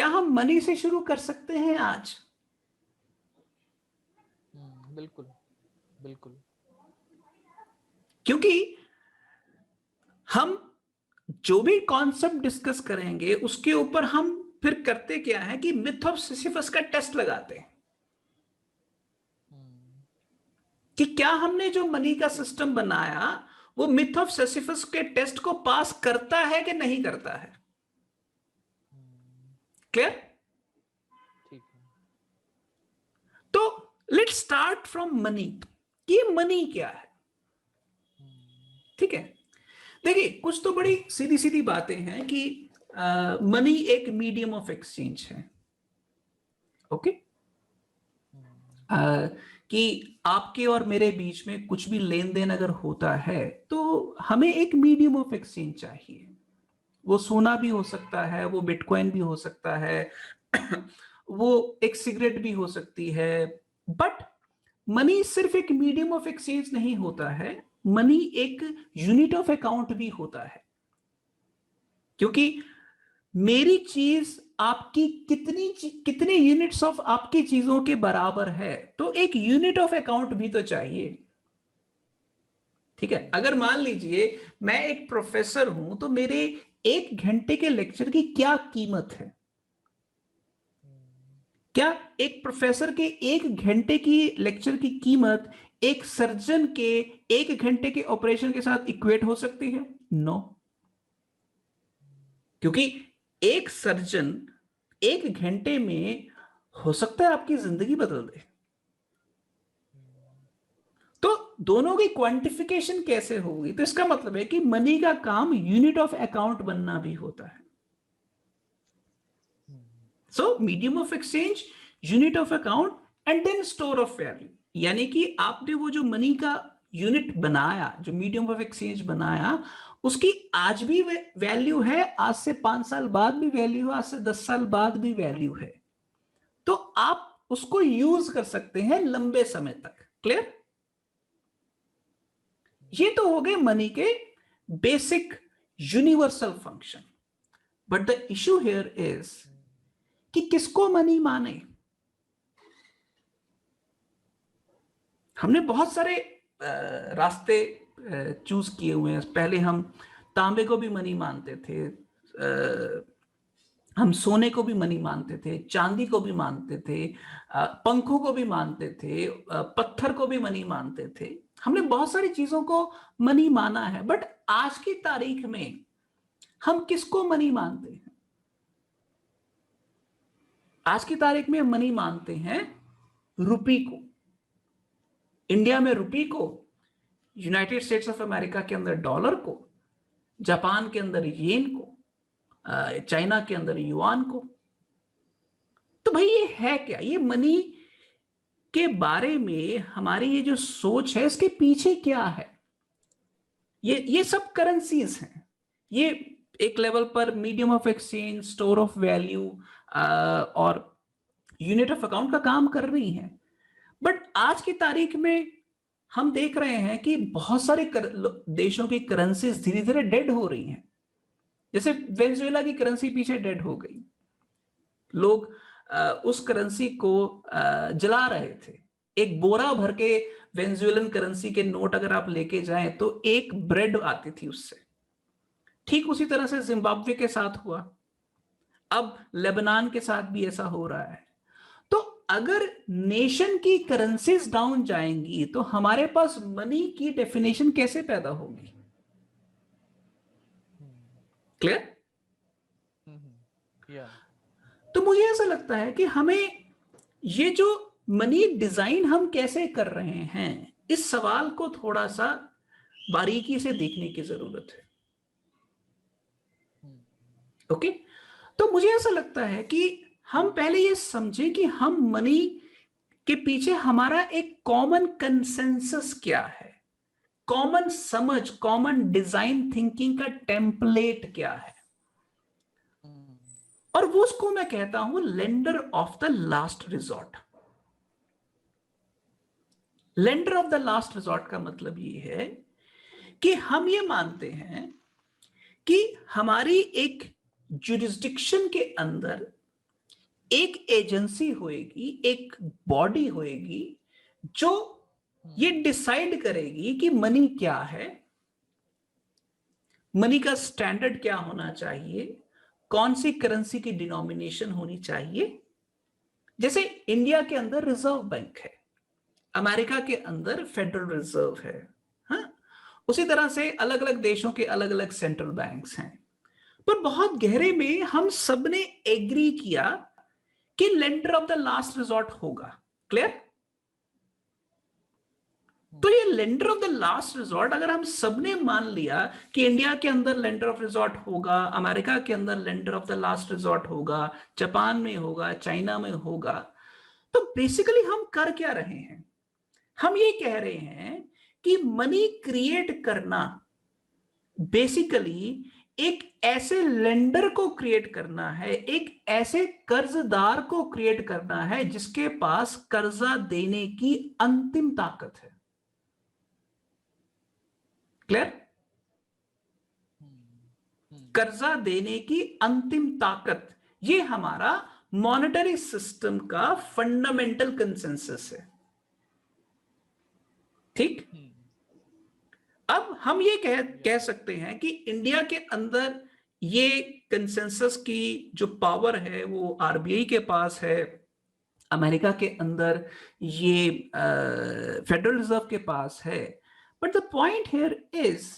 क्या हम मनी से शुरू कर सकते हैं आज? बिल्कुल बिल्कुल। क्योंकि हम जो भी कॉन्सेप्ट डिस्कस करेंगे उसके ऊपर हम फिर करते क्या है कि मिथ ऑफ सिसिफस का टेस्ट लगाते हैं कि क्या हमने जो मनी का सिस्टम बनाया वो मिथ ऑफ सिसिफस के टेस्ट को पास करता है कि नहीं करता है। क्लियर? ठीक है। तो लेट्स स्टार्ट फ्रॉम मनी। कि मनी क्या है? ठीक है, देखिए कुछ तो बड़ी सीधी सीधी बातें हैं कि मनी एक मीडियम ऑफ एक्सचेंज है। ओके, कि आपके और मेरे बीच में कुछ भी लेन देन अगर होता है तो हमें एक मीडियम ऑफ एक्सचेंज चाहिए। वो सोना भी हो सकता है, वो बिटकॉइन भी हो सकता है वो एक सिगरेट भी हो सकती है। बट मनी सिर्फ एक मीडियम ऑफ एक्सचेंज नहीं होता है, मनी एक यूनिट ऑफ अकाउंट भी होता है। क्योंकि मेरी चीज आपकी कितने यूनिट्स ऑफ आपकी चीजों के बराबर है, तो एक यूनिट ऑफ अकाउंट भी तो चाहिए। ठीक है, अगर मान लीजिए मैं एक प्रोफेसर हूं तो मेरे 1 घंटे के लेक्चर की क्या कीमत है? क्या एक प्रोफेसर के 1 घंटे की लेक्चर की कीमत एक सर्जन के 1 घंटे के ऑपरेशन के साथ इक्वेट हो सकती है? नो। क्योंकि एक सर्जन 1 घंटे में हो सकता है आपकी जिंदगी बदल दे। तो दोनों की क्वांटिफिकेशन कैसे होगी? तो इसका मतलब है कि मनी का काम यूनिट ऑफ अकाउंट बनना भी होता है। So medium of exchange, unit of account and then store of value. यानी कि आपने वो जो मनी का यूनिट बनाया, जो मीडियम ऑफ एक्सचेंज बनाया, उसकी आज भी वैल्यू है, आज से 5 साल बाद भी वैल्यू है, आज से 10 साल बाद भी वैल्यू है। तो आप उसको यूज कर सकते हैं लंबे समय तक। क्लियर? ये तो हो गए मनी के basic universal function. But the issue here is कि किसको मनी माने। हमने बहुत सारे रास्ते चूज किए हुए हैं। पहले हम तांबे को भी मनी मानते थे, हम सोने को भी मनी मानते थे, चांदी को भी मानते थे, पंखों को भी मानते थे, पत्थर को भी मनी मानते थे। हमने बहुत सारी चीजों को मनी माना है। बट आज की तारीख में हम किसको मनी मानते हैं? आज की तारीख में मनी मानते हैं रुपी को। इंडिया में रुपी को, यूनाइटेड स्टेट्स ऑफ अमेरिका के अंदर डॉलर को, जापान के अंदर येन को, चाइना के अंदर युआन को। तो भाई ये है क्या? ये मनी के बारे में हमारी ये जो सोच है, इसके पीछे क्या है? ये सब करेंसीज हैं। ये एक लेवल पर medium of exchange, store of value और यूनिट ऑफ अकाउंट का काम कर रही हैं। बट आज की तारीख में हम देख रहे हैं कि बहुत सारे देशों की करेंसीज धीरे धीरे डेड हो रही हैं। जैसे वेनेजुएला की करेंसी पीछे डेड हो गई। लोग उस करेंसी को जला रहे थे। एक बोरा भर के वेनेजुएलन करेंसी के नोट अगर आप लेके जाएं तो एक ब्रेड आती थी उससे। ठीक उसी तरह से जिम्बाब्वे के साथ हुआ, अब लेबनान के साथ भी ऐसा हो रहा है। तो अगर नेशन की करेंसीज डाउन जाएंगी तो हमारे पास मनी की डेफिनेशन कैसे पैदा होगी? क्लियर? तो मुझे ऐसा लगता है कि हमें ये जो मनी डिजाइन हम कैसे कर रहे हैं, इस सवाल को थोड़ा सा बारीकी से देखने की जरूरत है। ओके, तो मुझे ऐसा लगता है कि हम पहले ये समझें कि हम मनी के पीछे हमारा एक कॉमन कंसेंसस क्या है, कॉमन समझ, कॉमन डिजाइन थिंकिंग का टेम्पलेट क्या है। और वो उसको मैं कहता हूं lender of the last resort. Lender of the last resort का मतलब ये है कि हम ये मानते हैं कि हमारी एक जुरिस्डिक्शन के अंदर एक एजेंसी होएगी, एक बॉडी होएगी जो ये डिसाइड करेगी कि मनी क्या है, मनी का स्टैंडर्ड क्या होना चाहिए, कौन सी करेंसी की डिनोमिनेशन होनी चाहिए। जैसे इंडिया के अंदर रिजर्व बैंक है, अमेरिका के अंदर फेडरल रिजर्व है, हाँ? उसी तरह से अलग अलग देशों के अलग अलग सेंट्रल बैंक्स हैं। पर बहुत गहरे में हम सबने एग्री किया कि lender of the last resort होगा। क्लियर? तो ये lender of the last resort अगर हम सबने मान लिया कि इंडिया के अंदर लेंडर ऑफ रिजॉर्ट होगा, अमेरिका के अंदर lender of the last resort होगा, जापान में होगा, चाइना में होगा, तो बेसिकली हम कर क्या रहे हैं? हम ये कह रहे हैं कि मनी क्रिएट करना बेसिकली एक ऐसे लेंडर को क्रिएट करना है, एक ऐसे कर्जदार को क्रिएट करना है जिसके पास कर्जा देने की अंतिम ताकत है। क्लियर? कर्जा देने की अंतिम ताकत, ये हमारा मॉनेटरी सिस्टम का फंडामेंटल कंसेंसस है। ठीक? अब हम ये कह सकते हैं कि इंडिया के अंदर ये कंसेंसस की जो पावर है वो आरबीआई के पास है, अमेरिका के अंदर ये फेडरल रिजर्व के पास है। But the point here is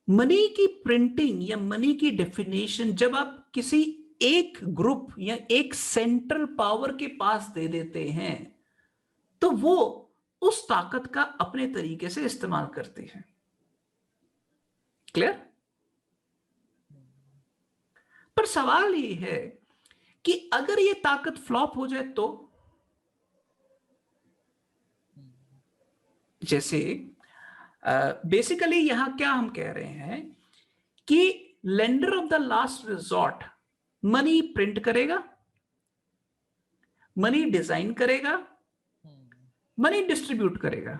money की प्रिंटिंग या मनी की डेफिनेशन जब आप किसी एक ग्रुप या एक सेंट्रल पावर के पास दे देते हैं तो वो उस ताकत का अपने तरीके से इस्तेमाल करते हैं। क्लियर? पर सवाल ये है कि अगर ये ताकत फ्लॉप हो जाए तो, जैसे बेसिकली यहां क्या हम कह रहे हैं कि lender of the last resort money print करेगा, मनी डिजाइन करेगा, मनी डिस्ट्रीब्यूट करेगा।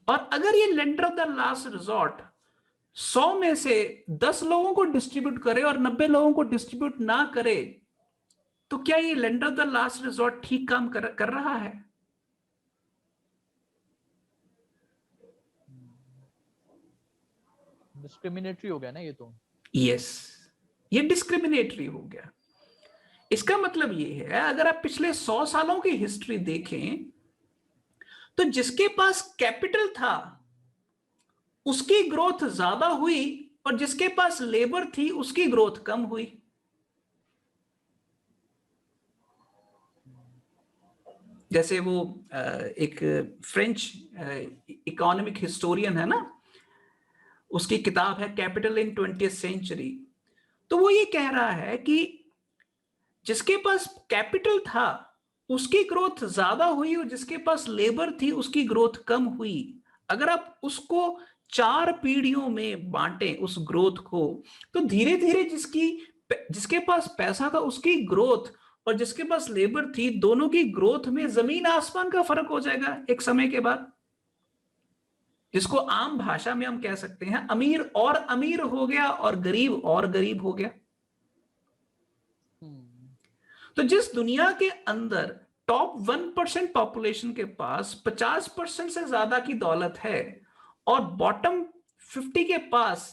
और अगर ये lender of the last resort 100 में से 10 लोगों को डिस्ट्रीब्यूट करे और 90 लोगों को डिस्ट्रीब्यूट ना करे, तो क्या ये lender of the last resort ठीक काम कर रहा है? डिस्क्रिमिनेटरी हो गया ना ये तो। यस, ये डिस्क्रिमिनेटरी हो गया। इसका मतलब ये है अगर आप पिछले 100 सालों की हिस्ट्री देखें तो जिसके पास कैपिटल था उसकी ग्रोथ ज्यादा हुई और जिसके पास लेबर थी उसकी ग्रोथ कम हुई। जैसे वो एक फ्रेंच इकोनॉमिक हिस्टोरियन है ना, उसकी किताब है कैपिटल इन 20th सेंचुरी, तो वो ये कह रहा है कि जिसके पास कैपिटल था उसकी ग्रोथ ज्यादा हुई और जिसके पास लेबर थी उसकी ग्रोथ कम हुई। अगर आप उसको 4 पीढ़ियों में बांटें उस ग्रोथ को, तो धीरे धीरे जिसके पास पैसा था उसकी ग्रोथ और जिसके पास लेबर थी दोनों की ग्रोथ में जमीन आसमान का फर्क हो जाएगा एक समय के बाद, जिसको आम भाषा में हम कह सकते हैं अमीर और अमीर हो गया और गरीब और गरीब हो गया। तो जिस दुनिया के अंदर टॉप 1% पॉपुलेशन के पास 50% से ज्यादा की दौलत है और बॉटम 50 के पास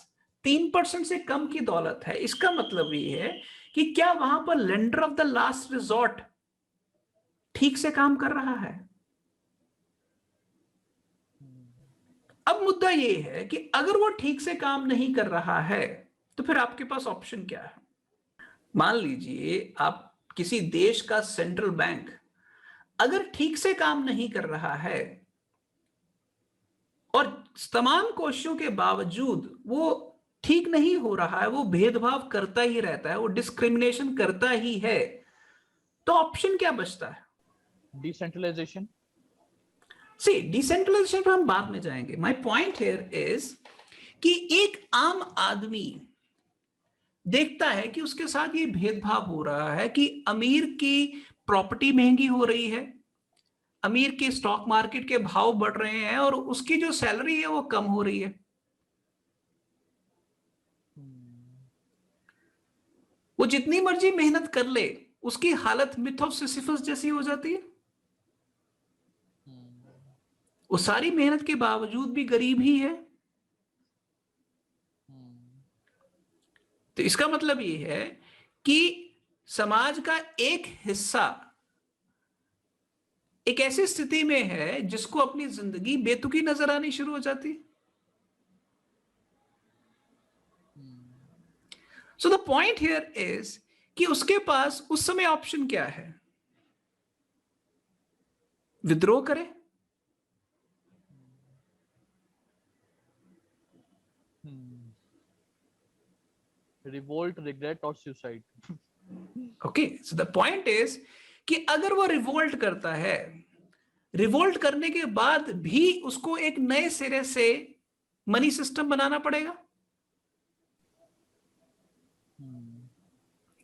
3% से कम की दौलत है, इसका मतलब ये है कि क्या वहां पर lender of the last resort ठीक से काम कर रहा है? अब मुद्दा ये है कि अगर वो ठीक से काम नहीं कर रहा है तो फिर आपके पास ऑप्शन क्या है? मान लीजिए आप किसी देश का सेंट्रल बैंक अगर ठीक से काम नहीं कर रहा है और तमाम कोशिशों के बावजूद वो ठीक नहीं हो रहा है, वो भेदभाव करता ही रहता है, वो डिस्क्रिमिनेशन करता ही है, तो ऑप्शन क्या बचता है? डिसेंट्रलाइजेशन। सी डिसेंट्रलाइजेशन पर हम बाद में जाएंगे। माय पॉइंट हियर इज कि एक आम आदमी देखता है कि उसके साथ ये भेदभाव हो रहा है कि अमीर की प्रॉपर्टी महंगी हो रही है, अमीर के स्टॉक मार्केट के भाव बढ़ रहे हैं और उसकी जो सैलरी है वो कम हो रही है। वो जितनी मर्जी मेहनत कर ले, उसकी हालत मिथ ऑफ सिसिफस जैसी हो जाती है। वो सारी मेहनत के बावजूद भी गरीब ही है। तो इसका मतलब ये है कि समाज का एक हिस्सा एक ऐसी स्थिति में है जिसको अपनी जिंदगी बेतुकी नजर आनी शुरू हो जाती। So the point here is कि उसके पास उस समय ऑप्शन क्या है? विद्रोह करे, रिवोल्ट, रिग्रेट और suicide. Okay, so the point is कि अगर वो रिवोल्ट करता है, रिवोल्ट करने के बाद भी उसको एक नए सिरे से मनी सिस्टम बनाना पड़ेगा,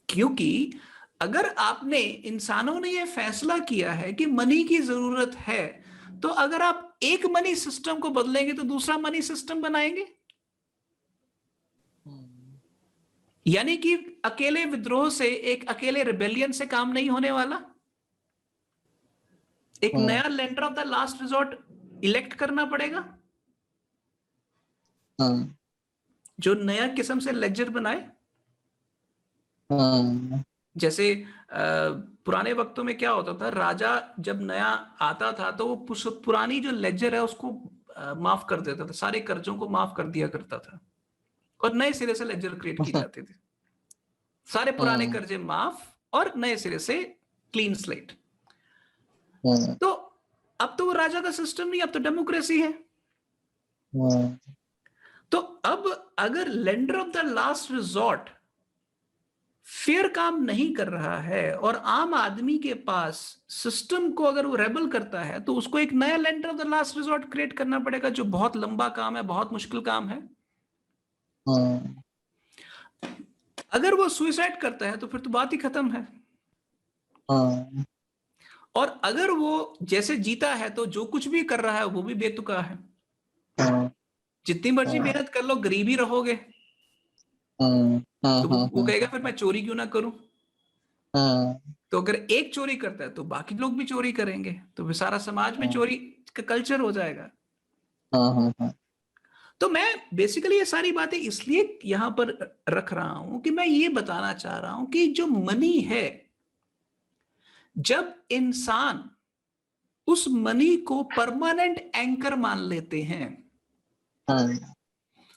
क्योंकि अगर आपने, इंसानों ने यह फैसला किया है कि मनी की जरूरत है, तो अगर आप एक मनी सिस्टम को बदलेंगे तो दूसरा मनी सिस्टम बनाएंगे। यानी कि अकेले विद्रोह से, एक अकेले रिबेलियन से काम नहीं होने वाला। एक नया lender of the last resort elect करना पड़ेगा, जो नया किस्म से लेजर बनाए। जैसे पुराने वक्तों में क्या होता था, राजा जब नया आता था तो वो पुरानी जो लेजर है उसको माफ कर देता था, सारे कर्जों को माफ कर दिया करता था और नए सिरे से लेजर क्रिएट की जाती थी। सारे पुराने कर्जे माफ और नए सिरे से क्लीन स्लेट। तो अब तो वो राजा का सिस्टम नहीं, अब तो डेमोक्रेसी है। तो अब अगर lender of the last resort fair काम नहीं कर रहा है और आम आदमी के पास सिस्टम को अगर वो रेबल करता है, तो उसको एक नया lender of the last resort create करना पड़ेगा, जो बहुत लंबा काम है, बहुत मुश्किल काम है। अगर वो सुइसाइड करता है तो फिर तो बात ही खत्म है। और अगर वो जैसे जीता है तो जो कुछ भी कर रहा है वो भी बेतुका है। जितनी मर्जी मेहनत कर लो, गरीबी रहोगे। तो वो कहेगा फिर मैं चोरी क्यों ना करूं। तो अगर एक चोरी करता है तो बाकी लोग भी चोरी करेंगे, तो फिर सारा समाज में चोरी का कल्चर हो जाएगा। तो मैं बेसिकली ये सारी बातें इसलिए यहां पर रख रहा हूं कि मैं ये बताना चाह रहा हूं कि जो मनी है, जब इंसान उस मनी को परमानेंट एंकर मान लेते हैं,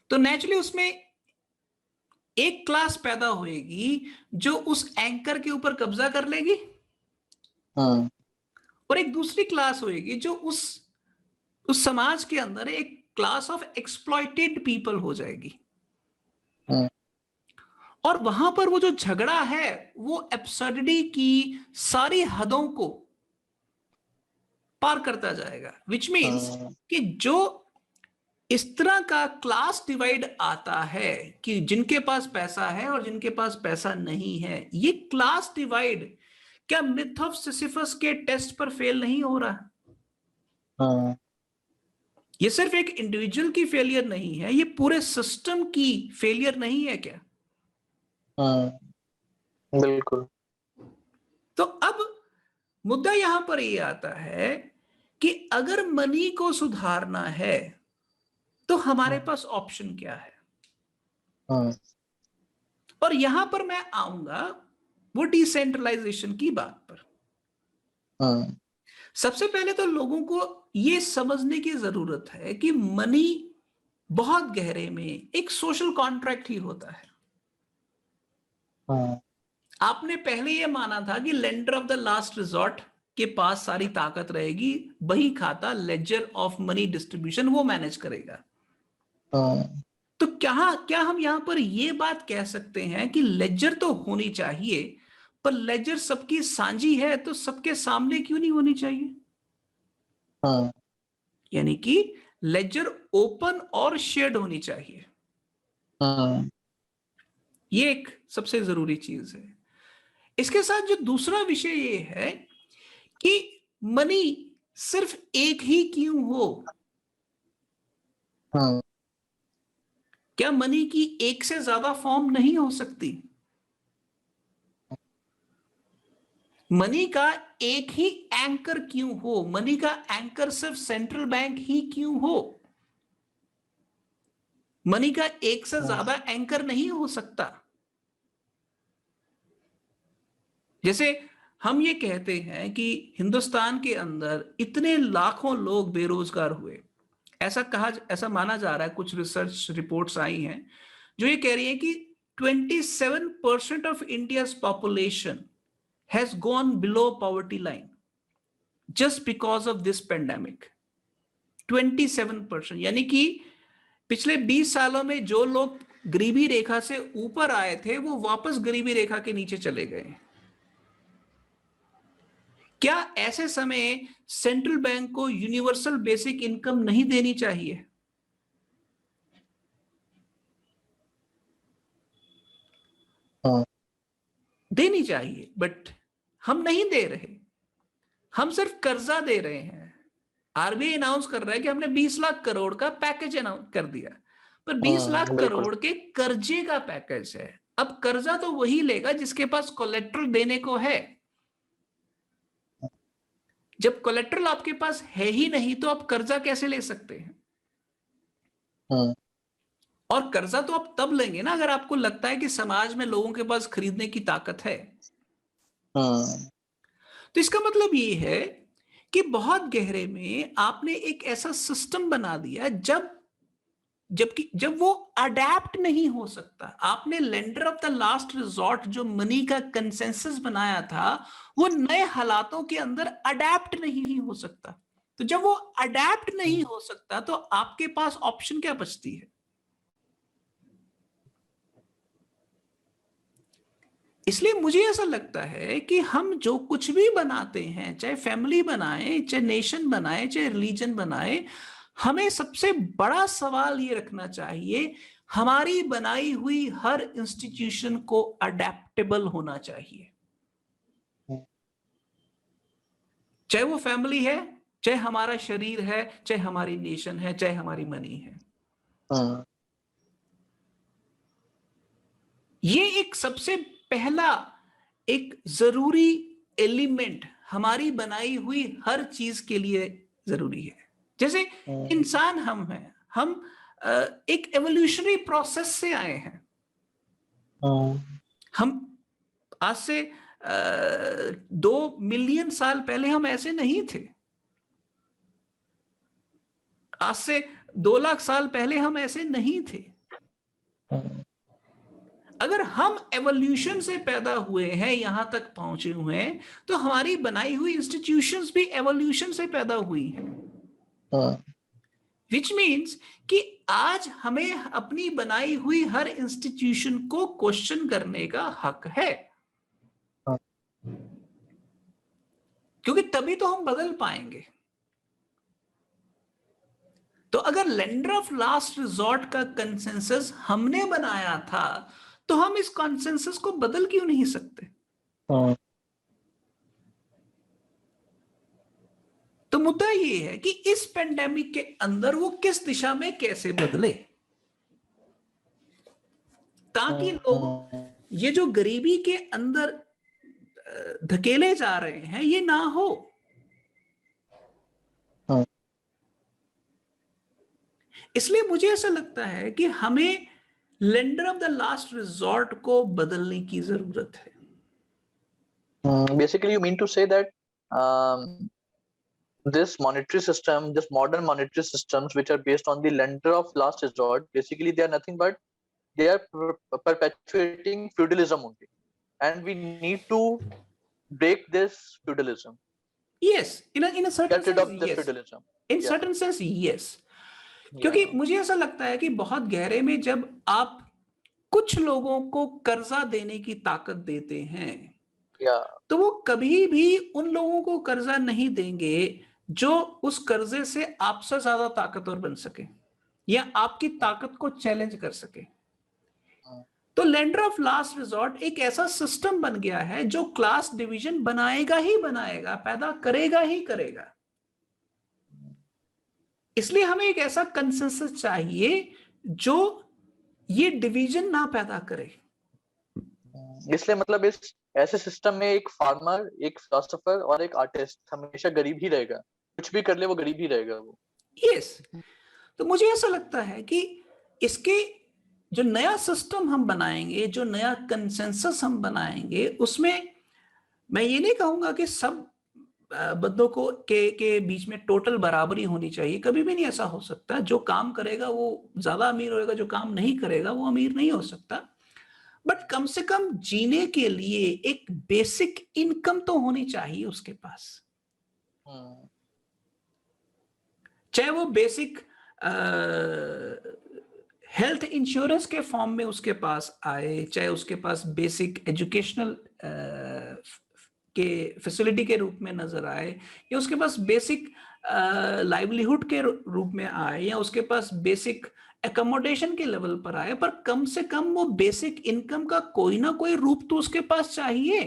तो नेचुरली उसमें एक क्लास पैदा होएगी जो उस एंकर के ऊपर कब्जा कर लेगी, और एक दूसरी क्लास होएगी जो उस समाज के अंदर एक क्लास ऑफ एक्सप्लॉइटेड पीपल हो जाएगी। और वहां पर वो जो झगड़ा है वो एब्सर्डिटी की सारी हदों को पार करता जाएगा, विच मीन्स कि जो इस तरह का क्लास डिवाइड आता है कि जिनके पास पैसा है और जिनके पास पैसा नहीं है, ये क्लास डिवाइड क्या मिथ ऑफ सिसिफस के टेस्ट पर फेल नहीं हो रहा? ये सिर्फ एक इंडिविजुअल की फेलियर नहीं है, ये पूरे सिस्टम की फेलियर नहीं है क्या? बिल्कुल। तो अब मुद्दा यहां पर ये आता है कि अगर मनी को सुधारना है तो हमारे पास ऑप्शन क्या है? और यहां पर मैं आऊंगा वो डिसेंट्रलाइजेशन की बात पर। सबसे पहले तो लोगों को ये समझने की जरूरत है कि मनी बहुत गहरे में एक सोशल कॉन्ट्रैक्ट ही होता है। आपने पहले ये माना था कि lender of the last resort के पास सारी ताकत रहेगी, बही खाता, लेजर ऑफ मनी डिस्ट्रीब्यूशन वो मैनेज करेगा। तो क्या हम यहां पर ये बात कह सकते हैं कि लेजर तो होनी चाहिए, पर लेजर सबकी साझी है तो सबके सामने क्यों नहीं होनी चाहिए? यानी कि लेजर ओपन और शेयर्ड होनी चाहिए। ये एक सबसे जरूरी चीज है। इसके साथ जो दूसरा विषय ये है कि मनी सिर्फ एक ही क्यों हो? क्या मनी की एक से ज्यादा फॉर्म नहीं हो सकती? मनी का एक ही एंकर क्यों हो? मनी का एंकर सिर्फ सेंट्रल बैंक ही क्यों हो? मनी का एक से ज्यादा एंकर नहीं हो सकता। जैसे हम ये कहते हैं कि हिंदुस्तान के अंदर इतने लाखों लोग बेरोजगार हुए, ऐसा माना जा रहा है, कुछ रिसर्च रिपोर्ट्स आई हैं जो ये कह रही है कि 27% of India's population has gone below poverty line just because of this pandemic. 27%, यानी कि पिछले 20 सालों में जो लोग गरीबी रेखा से ऊपर आए थे वो वापस गरीबी रेखा के नीचे चले गए। क्या ऐसे समय सेंट्रल बैंक को यूनिवर्सल बेसिक इनकम नहीं देनी चाहिए? देनी चाहिए, बट हम नहीं दे रहे, हम सिर्फ कर्जा दे रहे हैं। आरबीआई अनाउंस कर रहा है कि हमने 20 लाख करोड़ का पैकेज अनाउंस कर दिया, पर 20 लाख करोड़ के कर्जे का पैकेज है। अब कर्जा तो वही लेगा जिसके पास कोलेट्रल देने को है। जब कोलेट्रल आपके पास है ही नहीं तो आप कर्जा कैसे ले सकते हैं? और कर्जा तो आप तब लेंगे ना अगर आपको लगता है कि समाज में लोगों के पास खरीदने की ताकत है। तो इसका मतलब ये है कि बहुत गहरे में आपने एक ऐसा सिस्टम बना दिया जब वो अडेप्ट नहीं हो सकता। आपने lender of the last resort जो मनी का कंसेंसस बनाया था वो नए हालातों के अंदर अडेप्ट नहीं हो सकता। तो जब वो अडेप्ट नहीं हो सकता तो आपके पास ऑप्शन क्या बचती है? इसलिए मुझे ऐसा लगता है कि हम जो कुछ भी बनाते हैं, चाहे फैमिली बनाए, चाहे नेशन बनाए, चाहे रिलीजन बनाए, हमें सबसे बड़ा सवाल ये रखना चाहिए, हमारी बनाई हुई हर इंस्टीट्यूशन को अडेप्टेबल होना चाहिए। चाहे वो फैमिली है, चाहे हमारा शरीर है, चाहे हमारी नेशन है, चाहे हमारी मनी है। ये एक सबसे पहला एक जरूरी एलिमेंट हमारी बनाई हुई हर चीज के लिए जरूरी है। जैसे इंसान हम हैं, हम एक एवोल्यूशनरी प्रोसेस से आए हैं। हम आज से 2 मिलियन साल पहले हम ऐसे नहीं थे। आज से 2 लाख साल पहले हम ऐसे नहीं थे। अगर हम एवोल्यूशन से पैदा हुए हैं, यहां तक पहुंचे हुए हैं, तो हमारी बनाई हुई इंस्टीट्यूशंस भी एवोल्यूशन से पैदा हुई हैं। विच मीन्स कि आज हमें अपनी बनाई हुई हर इंस्टीट्यूशन को क्वेश्चन करने का हक है, क्योंकि तभी तो हम बदल पाएंगे। तो अगर लेंडर ऑफ लास्ट रिजॉर्ट का कंसेंसस हमने बनाया था तो हम इस कंसेंसस को बदल क्यों नहीं सकते? तो मुद्दा ये है कि इस पेंडेमिक के अंदर वो किस दिशा में कैसे बदले, ताकि लोग ये जो गरीबी के अंदर धकेले जा रहे हैं ये ना हो। इसलिए मुझे ऐसा लगता है कि हमें lender of the last resort को बदलने की जरूरत है। Basically, you mean to say that this monetary system, this modern monetary systems, which are based on the lender of last resort, basically they are nothing but they are perpetuating feudalism only, and we need to break this feudalism. Yes, in a certain Get rid of sense, this yes. feudalism. In certain sense, yes. क्योंकि मुझे ऐसा लगता है कि बहुत गहरे में जब आप कुछ लोगों को कर्जा देने की ताकत देते हैं, तो वो कभी भी उन लोगों को कर्जा नहीं देंगे जो उस कर्जे से आपसे ज्यादा ताकतवर बन सके या आपकी ताकत को चैलेंज कर सके। तो लेंडर ऑफ लास्ट रिजॉर्ट एक ऐसा सिस्टम बन गया है जो क्लास डिवीजन बनाएगा ही बनाएगा, पैदा करेगा ही करेगा। इसलिए हमें एक ऐसा कंसेंसस चाहिए जो ये डिवीजन ना पैदा करे। इसलिए मतलब इस ऐसे सिस्टम में एक फार्मर, एक फिलोसोफर और एक आर्टिस्ट हमेशा गरीब ही रहेगा, कुछ भी कर ले वो गरीब ही रहेगा वो। यस, तो मुझे ऐसा लगता है कि इसके जो नया सिस्टम हम बनाएंगे, जो नया कंसेंसस हम बनाएंगे, उसमें मैं ये नहीं कहूंगा कि सब बंदों को के बीच में टोटल बराबरी होनी चाहिए, कभी भी नहीं ऐसा हो सकता। जो काम करेगा वो ज्यादा अमीर होएगा, जो काम नहीं करेगा वो अमीर नहीं हो सकता। बट कम से कम जीने के लिए एक बेसिक इनकम तो होनी चाहिए उसके पास, चाहे वो बेसिक हेल्थ इंश्योरेंस के फॉर्म में उसके पास आए, चाहे उसके पास बेसिक एजुकेशनल के फैसिलिटी के रूप में नजर आए, या उसके पास बेसिक लाइवलीहुड के रूप में आए, या उसके पास बेसिक एकोमोडेशन के लेवल पर आए, पर कम से कम वो बेसिक इनकम का कोई ना कोई रूप तो उसके पास चाहिए।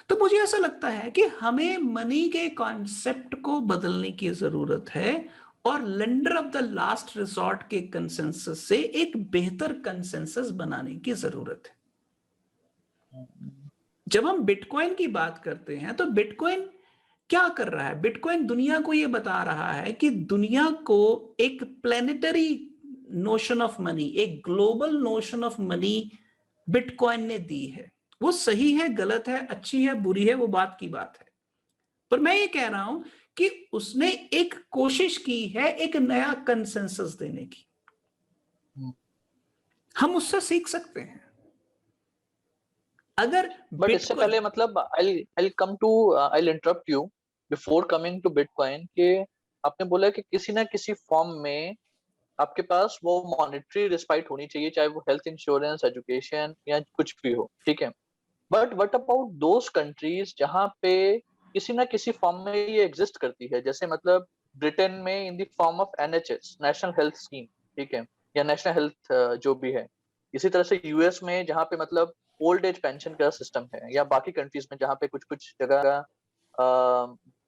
तो मुझे ऐसा लगता है कि हमें मनी के कॉन्सेप्ट को बदलने की जरूरत है और lender of the last resort के कंसेंसस से एक बेहतर कंसेंसस बनाने की जरूरत है। जब हम बिटकॉइन की बात करते हैं तो बिटकॉइन क्या कर रहा है? बिटकॉइन दुनिया को यह बता रहा है कि दुनिया को एक प्लेनेटरी नोशन ऑफ मनी, एक global notion of money bitcoin ने दी है। वो सही है, गलत है, अच्छी है, बुरी है, वो बात की बात है, पर मैं ये कह रहा हूं कि उसने एक कोशिश की है एक नया कंसेंसस देने की। हम उससे सीख सकते हैं। अगर बट इससे पहले मतलब I'll interrupt you before coming to Bitcoin कि आपने बोला कि किसी ना किसी फॉर्म में आपके पास वो मॉनेटरी रिस्पाइट होनी चाहिए, चाहे वो हेल्थ इंश्योरेंस, एजुकेशन या कुछ भी हो, ठीक है। But what about those countries जहाँ पे किसी ना किसी फॉर्म में ये एग्जिस्ट करती है, जैसे मतलब ब्रिटेन में in the form of NHS, national health scheme, ठीक है, या नेशनल हेल्थ जो भी है। इसी तरह से यूएस में जहाँ पे मतलब ओल्ड एज पेंशन का सिस्टम है, या बाकी कंट्रीज में जहाँ पे कुछ कुछ जगह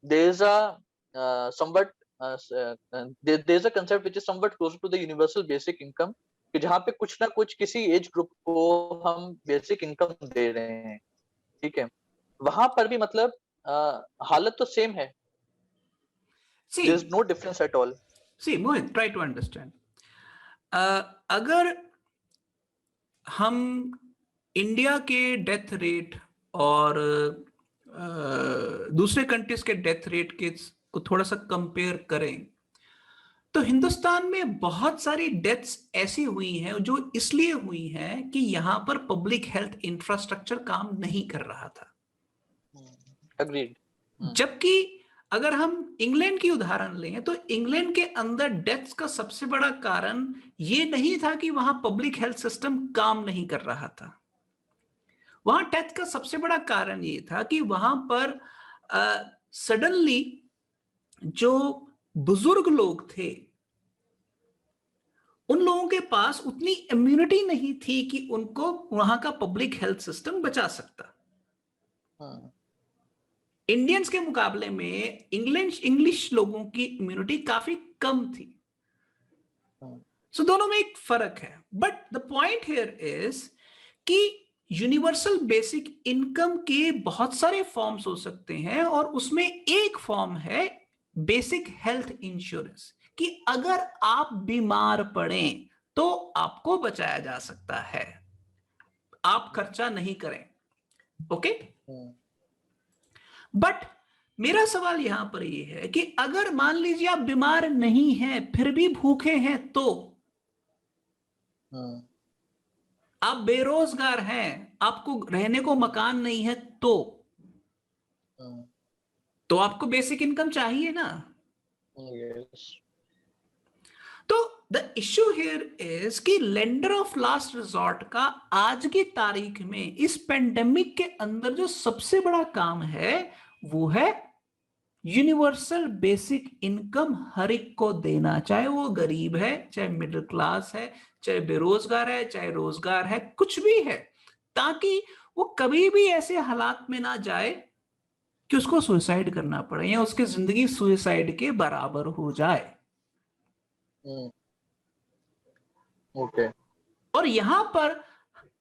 there is a somewhat there is a concept which is somewhat close to the universal basic income, कि जहाँ पे कुछ ना कुछ किसी एज ग्रुप को हम बेसिक इनकम दे रहे हैं, ठीक है। वहां पर भी मतलब हालत तो सेम है, there is no difference at all. See Mohit, try to understand. अगर हम इंडिया के डेथ रेट और दूसरे कंट्रीज के डेथ रेट के को थोड़ा सा कंपेयर करें तो हिंदुस्तान में बहुत सारी डेथ्स ऐसी हुई हैं जो इसलिए हुई हैं कि यहां पर पब्लिक हेल्थ इंफ्रास्ट्रक्चर काम नहीं कर रहा था। अग्रीड। जबकि अगर हम इंग्लैंड की उदाहरण लें तो इंग्लैंड के अंदर डेथ्स का सबसे बड़ा कारण ये नहीं था कि वहां पब्लिक हेल्थ सिस्टम काम नहीं कर रहा था। वहां डेथ का सबसे बड़ा कारण ये था कि वहां पर सडनली जो बुजुर्ग लोग थे उन लोगों के पास उतनी इम्यूनिटी नहीं थी कि उनको वहां का पब्लिक हेल्थ सिस्टम बचा सकता। इंडियंस के मुकाबले में इंग्लिश लोगों की इम्यूनिटी काफी कम थी। सो दोनों में एक फर्क है। But the point here is कि यूनिवर्सल बेसिक इनकम के बहुत सारे फॉर्म्स हो सकते हैं और उसमें एक फॉर्म है बेसिक हेल्थ इंश्योरेंस, कि अगर आप बीमार पड़े तो आपको बचाया जा सकता है, आप खर्चा नहीं करें। ओके, बट मेरा सवाल यहां पर यह है कि अगर मान लीजिए आप बीमार नहीं हैं फिर भी भूखे हैं, तो आप बेरोजगार हैं, आपको रहने को मकान नहीं है, तो आपको बेसिक इनकम चाहिए ना। तो द इश्यू हियर इज कि लेंडर ऑफ लास्ट रिजॉर्ट का आज की तारीख में इस पेंडेमिक के अंदर जो सबसे बड़ा काम है वो है यूनिवर्सल बेसिक इनकम हर एक को देना, चाहे वो गरीब है, चाहे मिडिल क्लास है, चाहे बेरोजगार है, चाहे रोजगार है, कुछ भी है, ताकि वो कभी भी ऐसे हालात में ना जाए कि उसको सुसाइड करना पड़े या उसकी जिंदगी सुसाइड के बराबर हो जाए। ओके, और यहां पर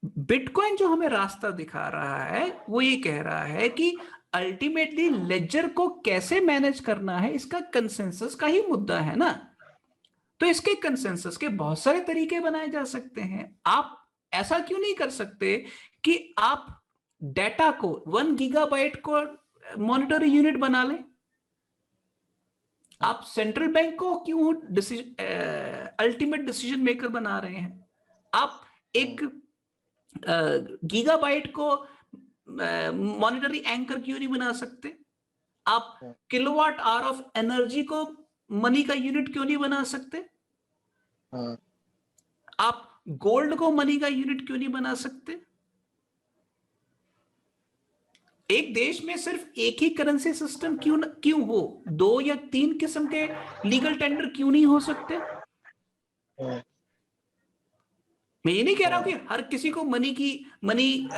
बिटकॉइन जो हमें रास्ता दिखा रहा है वो ये कह रहा है कि अल्टीमेटली लेजर को कैसे मैनेज करना है, इसका कंसेंसस का ही मुद्दा है ना। तो इसके कंसेंसस के बहुत सारे तरीके बनाए जा सकते हैं। आप ऐसा क्यों नहीं कर सकते कि आप डेटा को 1 गीगाबाइट को मॉनिटरी यूनिट बना लें? आप सेंट्रल बैंक को क्यों अल्टीमेट डिसीजन मेकर बना रहे हैं? आप एक गीगाबाइट को मॉनिटरी एंकर क्यों नहीं बना सकते? आप किलोवाट आवर ऑफ एनर्जी को मनी का यूनिट क्यों नहीं बना सकते? आप गोल्ड को मनी का यूनिट क्यों नहीं बना सकते? एक देश में सिर्फ एक ही करेंसी सिस्टम क्यों हो? 2 या 3 किस्म के लीगल टेंडर क्यों नहीं हो सकते? मैं ये नहीं कह रहा हूं कि हर किसी को मनी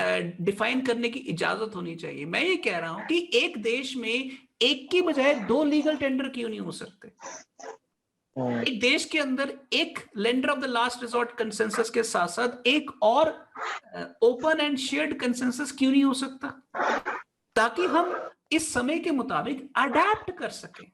डिफाइन करने की इजाजत होनी चाहिए। मैं ये कह रहा हूं कि एक देश में एक की बजाय 2 लीगल टेंडर क्यों नहीं हो सकते? एक देश के अंदर एक lender of the last resort consensus के साथ साथ एक और ओपन एंड शेयर्ड कंसेंसस क्यों नहीं हो सकता, ताकि हम इस समय के मुताबिक अडेप्ट कर सकें।